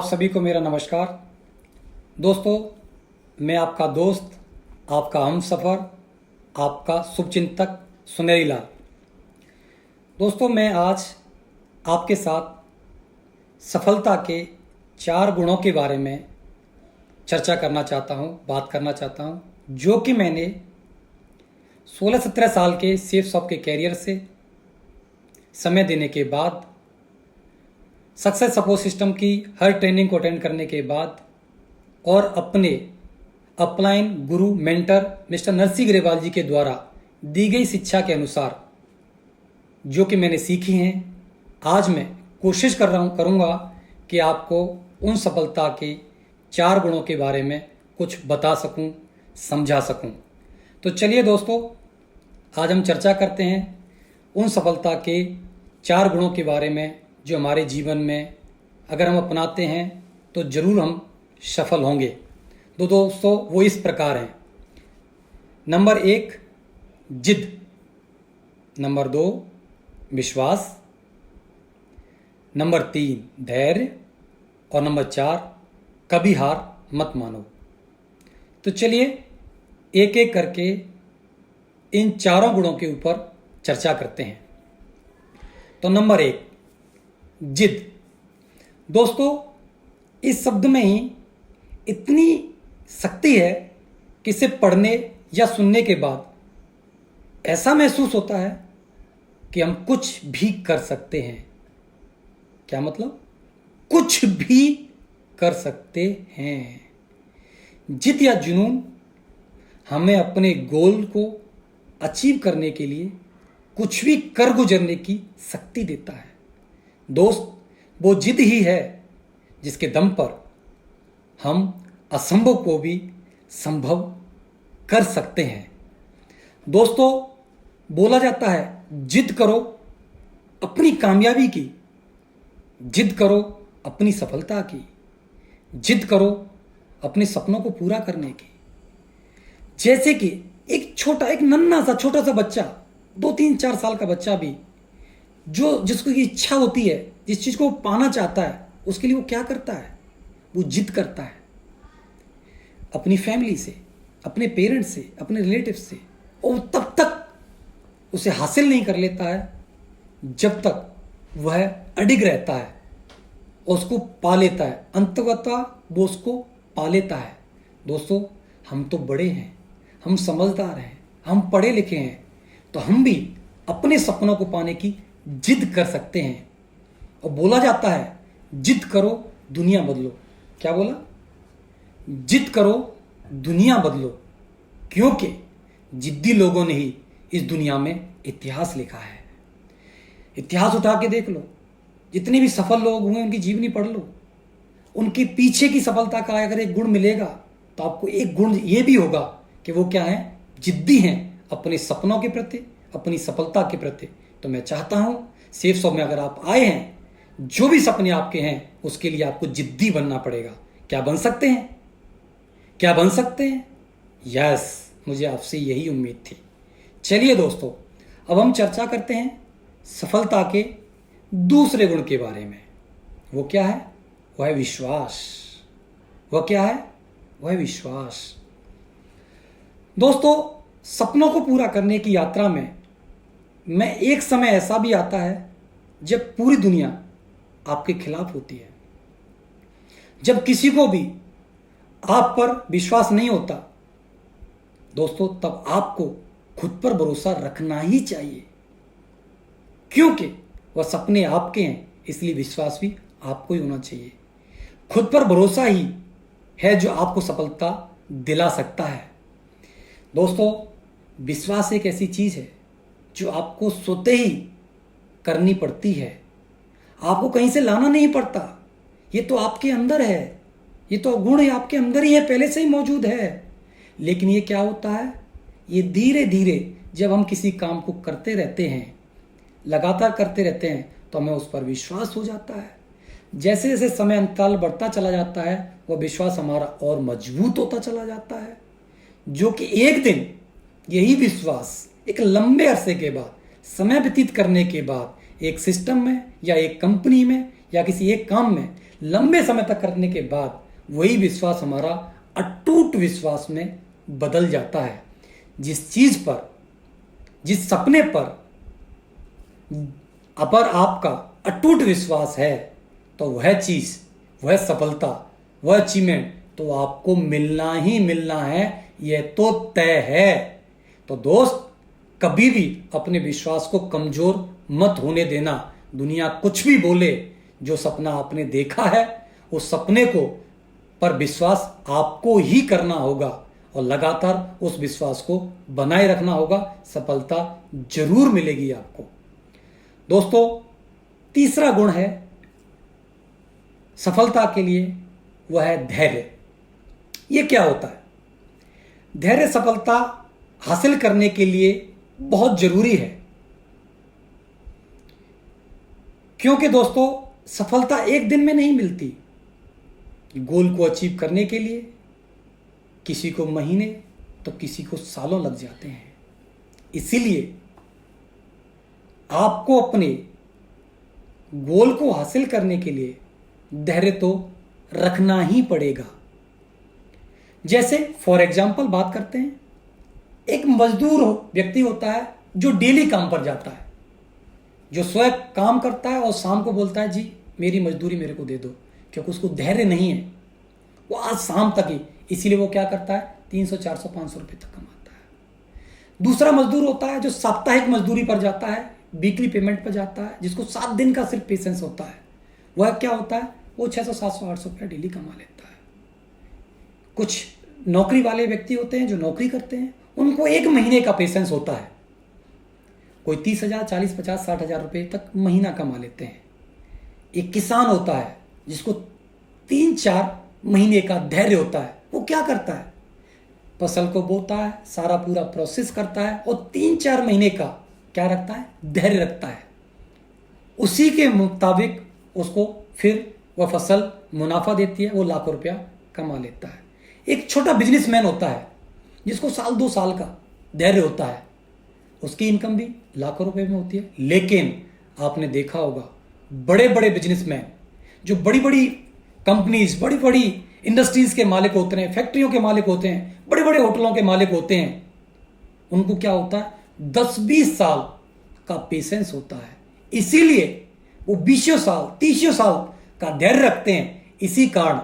सभी को मेरा नमस्कार। दोस्तों, मैं आपका दोस्त, आपका हमसफ़र, आपका शुभचिंतक सुनेरी लाल। दोस्तों, मैं आज आपके साथ सफलता के 4 गुणों के बारे में चर्चा करना चाहता हूँ, बात करना चाहता हूँ, जो कि मैंने 16-17 साल के सेफ शॉप के कैरियर से समय देने के बाद, सक्सेस सपोर्ट सिस्टम की हर ट्रेनिंग को अटेंड करने के बाद और अपने अपलाइन गुरु मेंटर मिस्टर नरसी ग्रेवाल जी के द्वारा दी गई शिक्षा के अनुसार जो कि मैंने सीखी हैं, आज मैं कोशिश करूँगा कि आपको उन सफलता के 4 गुणों के बारे में कुछ बता सकूं, समझा सकूं। तो चलिए दोस्तों, आज हम चर्चा करते हैं उन सफलता के 4 गुणों के बारे में जो हमारे जीवन में अगर हम अपनाते हैं तो ज़रूर हम सफल होंगे। तो दोस्तों, वो इस प्रकार हैं। नंबर 1 जिद, नंबर 2 विश्वास, नंबर 3 धैर्य और नंबर 4 कभी हार मत मानो। तो चलिए एक एक करके इन चारों गुणों के ऊपर चर्चा करते हैं। तो नंबर 1 जिद। दोस्तों, इस शब्द में ही इतनी शक्ति है कि इसे पढ़ने या सुनने के बाद ऐसा महसूस होता है कि हम कुछ भी कर सकते हैं। क्या मतलब? कुछ भी कर सकते हैं। जिद या जुनून हमें अपने गोल को अचीव करने के लिए कुछ भी कर गुजरने की शक्ति देता है। दोस्त, वो जिद ही है जिसके दम पर हम असंभव को भी संभव कर सकते हैं। दोस्तों, बोला जाता है जिद करो अपनी कामयाबी की, जिद करो अपनी सफलता की, जिद करो अपने सपनों को पूरा करने की। जैसे कि एक नन्हा सा छोटा सा बच्चा, 2-3-4 साल का बच्चा भी जिसको की इच्छा होती है, जिस चीज को वो पाना चाहता है, उसके लिए वो क्या करता है? वो जिद करता है अपनी फैमिली से, अपने पेरेंट्स से, अपने रिलेटिव से, और तब तक उसे हासिल नहीं कर लेता है जब तक वह अडिग रहता है और उसको पा लेता है। अंततः वो उसको पा लेता है। दोस्तों, हम तो बड़े हैं, हम समझदार हैं, हम पढ़े लिखे हैं, तो हम भी अपने सपनों को पाने की जिद कर सकते हैं। और बोला जाता है जिद करो दुनिया बदलो। क्या बोला? जिद करो दुनिया बदलो, क्योंकि जिद्दी लोगों ने ही इस दुनिया में इतिहास लिखा है। इतिहास उठा के देख लो, जितने भी सफल लोग हुए उनकी जीवनी पढ़ लो, उनके पीछे की सफलता का अगर एक गुण मिलेगा तो आपको एक गुण ये भी होगा कि वो क्या है? जिद्दी हैं अपने सपनों के प्रति, अपनी सफलता के प्रति। तो मैं चाहता हूं सेफ शॉप में अगर आप आए हैं, जो भी सपने आपके हैं उसके लिए आपको जिद्दी बनना पड़ेगा। क्या बन सकते हैं? क्या बन सकते हैं? यस, मुझे आपसे यही उम्मीद थी। चलिए दोस्तों, अब हम चर्चा करते हैं सफलता के दूसरे गुण के बारे में। वो क्या है? वह है विश्वास। वह क्या है? वह है विश्वास। दोस्तों, सपनों को पूरा करने की यात्रा में एक समय ऐसा भी आता है जब पूरी दुनिया आपके खिलाफ होती है, जब किसी को भी आप पर विश्वास नहीं होता। दोस्तों, तब आपको खुद पर भरोसा रखना ही चाहिए, क्योंकि वह सपने आपके हैं, इसलिए विश्वास भी आपको ही होना चाहिए। खुद पर भरोसा ही है जो आपको सफलता दिला सकता है। दोस्तों, विश्वास एक ऐसी चीज है जो आपको स्वतः ही करनी पड़ती है। आपको कहीं से लाना नहीं पड़ता। ये तो आपके अंदर है, ये तो गुण है आपके अंदर ही है, पहले से ही मौजूद है। लेकिन ये क्या होता है? ये धीरे धीरे जब हम किसी काम को करते रहते हैं, लगातार करते रहते हैं, तो हमें उस पर विश्वास हो जाता है। जैसे जैसे समय अंतराल बढ़ता चला जाता है, वह विश्वास हमारा और मजबूत होता चला जाता है, जो कि एक दिन यही विश्वास एक लंबे अरसे के बाद, समय व्यतीत करने के बाद, एक सिस्टम में या एक कंपनी में या किसी एक काम में लंबे समय तक करने के बाद वही विश्वास हमारा अटूट विश्वास में बदल जाता है। जिस चीज पर, जिस सपने पर अपर आपका अटूट विश्वास है, तो वह चीज, वह सफलता, वह अचीवमेंट तो आपको मिलना ही मिलना है, यह तो तय है। तो दोस्त, कभी भी अपने विश्वास को कमजोर मत होने देना। दुनिया कुछ भी बोले, जो सपना आपने देखा है उस सपने को पर विश्वास आपको ही करना होगा और लगातार उस विश्वास को बनाए रखना होगा। सफलता जरूर मिलेगी आपको। दोस्तों, तीसरा गुण है सफलता के लिए, वह है धैर्य। यह क्या होता है? धैर्य सफलता हासिल करने के लिए बहुत जरूरी है, क्योंकि दोस्तों सफलता एक दिन में नहीं मिलती। गोल को अचीव करने के लिए किसी को महीने तो किसी को सालों लग जाते हैं। इसीलिए आपको अपने गोल को हासिल करने के लिए धैर्य तो रखना ही पड़ेगा। जैसे फॉर एग्जाम्पल बात करते हैं, एक मजदूर व्यक्ति होता है जो डेली काम पर जाता है, जो स्वयं काम करता है और शाम को बोलता है जी मेरी मजदूरी मेरे को दे दो, क्योंकि उसको धैर्य नहीं है, वो आज शाम तक ही, इसीलिए वो क्या करता है 300 400 500 रुपए तक कमाता है। दूसरा मजदूर होता है जो साप्ताहिक मजदूरी पर जाता है, वीकली पेमेंट पर जाता है, जिसको 7 दिन का सिर्फ पेशेंस होता है। वह क्या होता है, वो 600 700 800 रुपया डेली कमा लेता है। कुछ नौकरी वाले व्यक्ति होते हैं जो नौकरी करते हैं, उनको 1 महीने का पेशेंस होता है। कोई 30,000 40 50 60 हजार रुपए तक महीना कमा लेते हैं। एक किसान होता है जिसको 3-4 महीने का धैर्य होता है। वो क्या करता है, फसल को बोता है, सारा पूरा प्रोसेस करता है और 3-4 महीने का क्या रखता है, धैर्य रखता है। उसी के मुताबिक उसको फिर वह फसल मुनाफा देती है, वो लाखों रुपया कमा लेता है। एक छोटा बिजनेसमैन होता है जिसको 1-2 साल का धैर्य होता है, उसकी इनकम भी लाखों रुपए में होती है। लेकिन आपने देखा होगा बड़े बड़े बिजनेसमैन जो बड़ी बड़ी कंपनीज, बड़ी बड़ी इंडस्ट्रीज के मालिक होते हैं, फैक्ट्रियों के मालिक होते हैं, बड़े बड़े होटलों के मालिक होते हैं, उनको क्या होता है 10-20 साल का पेशेंस होता है। इसीलिए वो 20 साल 30 साल का धैर्य रखते हैं। इसी कारण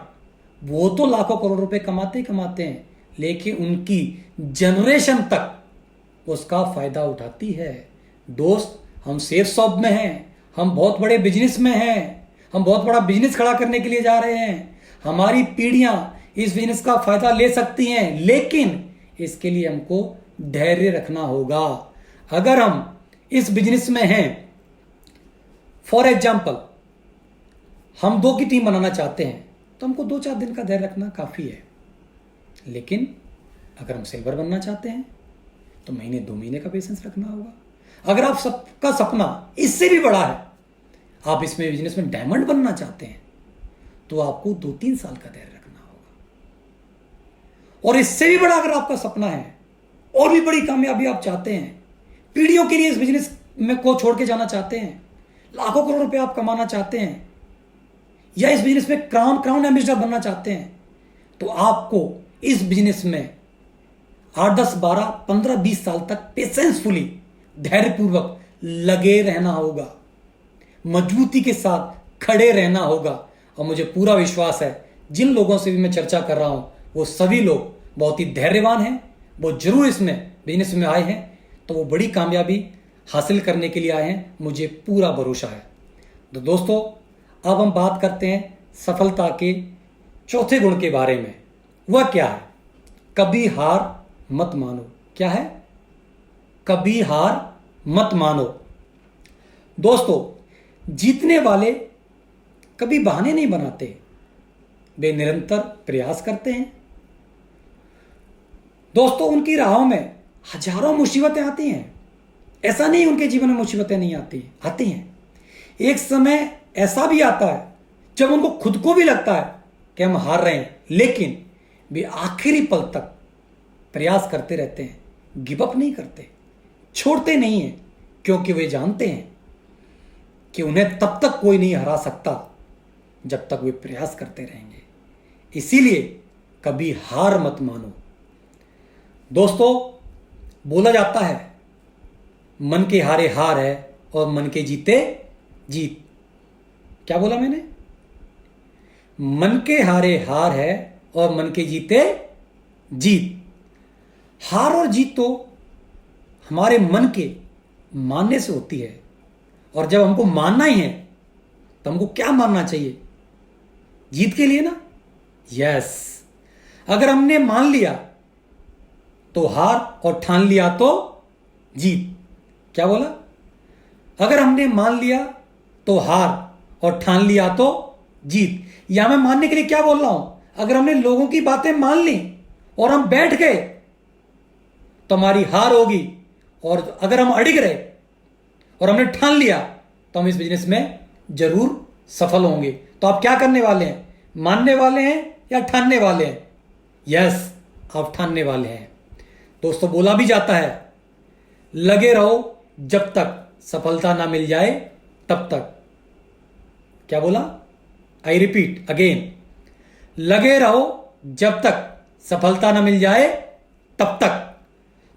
वो तो लाखों करोड़ रुपए कमाते ही कमाते हैं, लेकिन उनकी जनरेशन तक उसका फायदा उठाती है। दोस्त, हम सेफ शॉप में हैं, हम बहुत बड़े बिजनेस में हैं, हम बहुत बड़ा बिजनेस खड़ा करने के लिए जा रहे हैं, हमारी पीढ़ियां इस बिजनेस का फायदा ले सकती हैं, लेकिन इसके लिए हमको धैर्य रखना होगा। अगर हम इस बिजनेस में हैं, फॉर एग्जाम्पल हम 2 की टीम बनाना चाहते हैं, तो हमको 2-4 दिन का धैर्य रखना काफी है। लेकिन अगर हम सिल्वर बनना चाहते हैं तो महीने 2 महीने का पेशेंस रखना होगा। अगर आप सबका सपना इससे भी बड़ा है, आप इसमें बिजनेस में डायमंड बनना चाहते हैं, तो आपको 2-3 साल का धैर्य रखना होगा। और इससे भी बड़ा अगर आपका सपना है, और भी बड़ी कामयाबी आप चाहते हैं, पीढ़ियों के लिए इस बिजनेस में को छोड़ के जाना चाहते हैं, लाखों करोड़ रुपए आप कमाना चाहते हैं, या इस बिजनेस में क्राउन एम्बेसडर बनना चाहते हैं, तो आपको इस बिजनेस में 8 10 12 15 20 साल तक पेशेंसफुली, धैर्यपूर्वक लगे रहना होगा, मजबूती के साथ खड़े रहना होगा। और मुझे पूरा विश्वास है जिन लोगों से भी मैं चर्चा कर रहा हूं, वो सभी लोग बहुत ही धैर्यवान हैं, वो जरूर इसमें बिजनेस में आए हैं, तो वो बड़ी कामयाबी हासिल करने के लिए आए हैं, मुझे पूरा भरोसा है। तो दोस्तों, अब हम बात करते हैं सफलता के चौथे गुण के बारे में। वह क्या है? कभी हार मत मानो। क्या है? कभी हार मत मानो। दोस्तों, जीतने वाले कभी बहाने नहीं बनाते, वे निरंतर प्रयास करते हैं। दोस्तों, उनकी राहों में हजारों मुसीबतें आती हैं, ऐसा नहीं उनके जीवन में मुसीबतें नहीं आती हैं। एक समय ऐसा भी आता है जब उनको खुद को भी लगता है कि हम हार रहे हैं, लेकिन वे आखिरी पल तक प्रयास करते रहते हैं, गिव अप नहीं करते, छोड़ते नहीं हैं, क्योंकि वे जानते हैं कि उन्हें तब तक कोई नहीं हरा सकता जब तक वे प्रयास करते रहेंगे। इसीलिए कभी हार मत मानो। दोस्तों, बोला जाता है मन के हारे हार है और मन के जीते जीत। क्या बोला मैंने? मन के हारे हार है और मन के जीते जीत। हार और जीत तो हमारे मन के मानने से होती है, और जब हमको मानना ही है तो हमको क्या मानना चाहिए? जीत के लिए ना। यस, अगर हमने मान लिया तो हार और ठान लिया तो जीत। क्या बोला? अगर हमने मान लिया तो हार और ठान लिया तो जीत। या मैं मानने के लिए क्या बोल रहा हूं? अगर हमने लोगों की बातें मान ली और हम बैठ गए तो हमारी हार होगी, और अगर हम अड़िग रहे और हमने ठान लिया तो हम इस बिजनेस में जरूर सफल होंगे। तो आप क्या करने वाले हैं? मानने वाले हैं या ठानने वाले हैं? यस, आप ठानने वाले हैं। दोस्तों, बोला भी जाता है लगे रहो जब तक सफलता ना मिल जाए तब तक। क्या बोला? आई रिपीट अगेन, लगे रहो जब तक सफलता ना मिल जाए तब तक।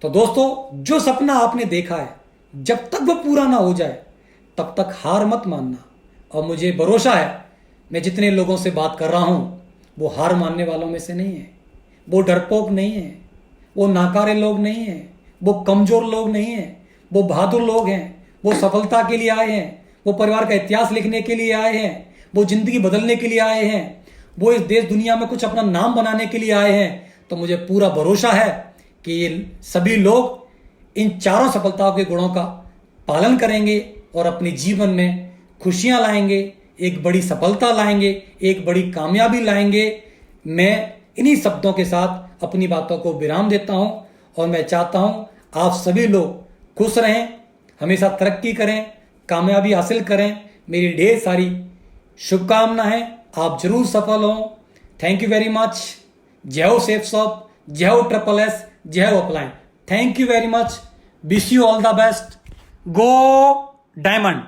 तो दोस्तों, जो सपना आपने देखा है जब तक वो पूरा ना हो जाए तब तक हार मत मानना। और मुझे भरोसा है मैं जितने लोगों से बात कर रहा हूं वो हार मानने वालों में से नहीं है, वो डरपोक नहीं है, वो नाकारे लोग नहीं है, वो कमजोर लोग नहीं है, वो बहादुर लोग हैं। वो सफलता के लिए आए हैं, वो परिवार का इतिहास लिखने के लिए आए हैं, वो जिंदगी बदलने के लिए आए हैं, वो इस देश दुनिया में कुछ अपना नाम बनाने के लिए आए हैं। तो मुझे पूरा भरोसा है कि ये सभी लोग इन चारों सफलताओं के गुणों का पालन करेंगे और अपने जीवन में खुशियां लाएंगे, एक बड़ी सफलता लाएंगे, एक बड़ी कामयाबी लाएंगे। मैं इन्हीं शब्दों के साथ अपनी बातों को विराम देता हूं, और मैं चाहता हूं आप सभी लोग खुश रहें, हमेशा तरक्की करें, कामयाबी हासिल करें। मेरी ढेर सारी शुभकामनाएं, आप जरूर सफल हों। Thank you very much. जय हो सेफ शॉप, जय हो ट्रिपल एस, जय हो upline. Thank you very much. Wish you all the best. Go diamond.